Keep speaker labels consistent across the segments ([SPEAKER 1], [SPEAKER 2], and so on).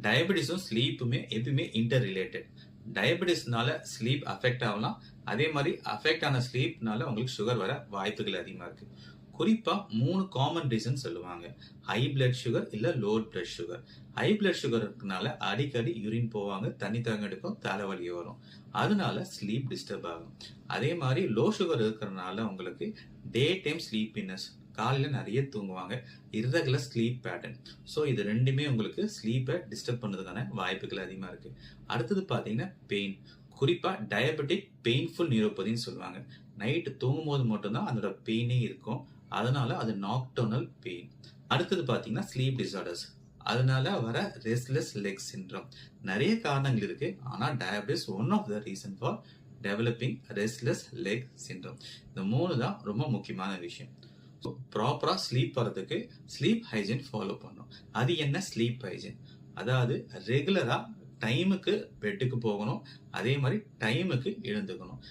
[SPEAKER 1] டயபெட்டிஸும் ஸ்லீப்புமே எப்பவுமே inter related. டயபெட்டிஸ்னால sleep affect ஆகலாம். அதே மாதிரி அஃபெக்ட் ஆன ஸ்லீப்னால உங்களுக்கு சுகர் வர வாய்ப்புகள் அதிகமா இருக்கு. குறிப்பா 3 காமன் ரீசன் சொல்லுவாங்க. ஹை பிளட் சுகர் இல்ல low blood sugar. High blood sugar இருக்கனால அடிக்கடி யூரின் போவாங்க, தண்ணி தாகம் எடுக்கும், தலைவலி வரும். அதனால ஸ்லீப் டிஸ்டர்ப் ஆகும். அதே மாதிரி லோ சுகர் இருக்கிறனால உங்களுக்கு டே டைம் ஸ்லீப்பினஸ், காலையில நிறைய தூங்குவாங்க, இர்ரெகுலர் ஸ்லீப் பேட்டர்ன். ஸோ இது ரெண்டுமே உங்களுக்கு ஸ்லீப்பை டிஸ்டர்ப் பண்ணுறதுக்கான வாய்ப்புகள் அதிகமாக இருக்கு. அடுத்தது பார்த்தீங்கன்னா பெயின். குறிப்பா டயபெட்டிக் பெயின்ஃபுல் நியூரோபதின்னு சொல்லுவாங்க. நைட்டு தூங்கும் போது மட்டும்தான் அதோட பெயினே இருக்கும். அதனால அது நாக்டர்னல் பெயின். அடுத்தது பார்த்தீங்கன்னா ஸ்லீப் டிசார்டர்ஸ். அதனால வர ரெஸ்ட்லெஸ் லெக் சிண்ட்ரோம். நிறைய காரணங்கள் இருக்கு. ஆனா diabetes one of the reason for developing restless leg syndrome. இந்த 3 தான் ரொம்ப முக்கியமான விஷயம். ப்ராப்பரா ஸ்லீப் வரதுக்கு ஸ்லீப் ஹைஜீன் ஃபாலோ பண்ணும். அது என்ன ஸ்லீப் ஹைஜீன்? அதாவது ரெகுலரா டைமுக்கு பெட்டுக்கு போகணும், அதே மாதிரி டைமுக்கு எழுந்துக்கணும்.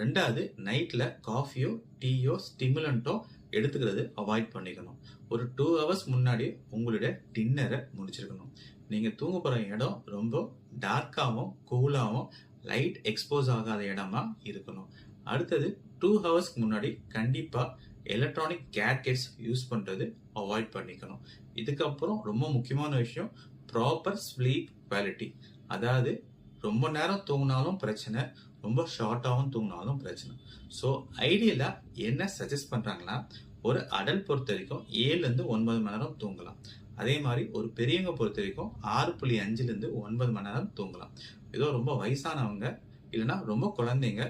[SPEAKER 1] ரெண்டாவது, நைட்ல காஃபியோ டீயோ ஸ்டிமுலண்டோ எடுத்துக்கிறது அவாய்ட் பண்ணிக்கணும். ஒரு 2 ஹவர்ஸ் முன்னாடி உங்களுடைய டின்னரை முடிச்சிருக்கணும். நீங்க தூங்க போற இடம் ரொம்ப டார்க்காவும் கூலாவும் லைட் எக்ஸ்போஸ் ஆகாத இடமா இருக்கணும். அடுத்தது 2 ஹவர்ஸ்க்கு முன்னாடி கண்டிப்பா எலக்ட்ரானிக் கேட்கெட்ஸ் யூஸ் பண்றது அவாய்ட் பண்ணிக்கணும். இதுக்கப்புறம் ரொம்ப முக்கியமான விஷயம், ப்ராப்பர் ஸ்லீப் குவாலிட்டி. அதாவது ரொம்ப நேரம் தூங்கினாலும் பிரச்சனை, ரொம்ப ஷார்ட்டாகவும் தூங்கினாலும் பிரச்சனை. ஸோ ஐடியலா என்ன சஜஸ்ட் பண்றாங்கன்னா, ஒரு அடல்ட் பொறுத்த வரைக்கும் 7லேருந்து 9 மணி நேரம் தூங்கலாம். அதே மாதிரி ஒரு பெரியவங்க பொறுத்த வரைக்கும் 6.5லேருந்து 9 மணி நேரம் தூங்கலாம். ஏதோ ரொம்ப வயசானவங்க இல்லைன்னா ரொம்ப குழந்தைங்க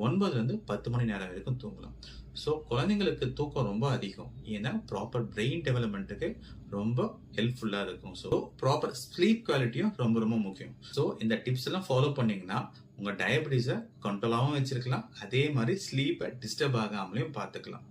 [SPEAKER 1] 9லேருந்து 10 மணி நேரம் வரைக்கும் தூங்கலாம். ஸோ குழந்தைங்களுக்கு தூக்கம் ரொம்ப அதிகம். ஏன்னா ப்ராப்பர் பிரெயின் டெவலப்மெண்ட்டுக்கு ரொம்ப ஹெல்ப்ஃபுல்லாக இருக்கும். ஸோ ப்ராப்பர் ஸ்லீப் குவாலிட்டியும் ரொம்ப ரொம்ப முக்கியம். ஸோ இந்த டிப்ஸ் எல்லாம் ஃபாலோ பண்ணீங்கன்னா உங்கள் டயபெட்டிஸை கண்ட்ரோலாகவும் வச்சிருக்கலாம், அதே மாதிரி ஸ்லீப்பை டிஸ்டர்ப் ஆகாமலையும் பார்த்துக்கலாம்.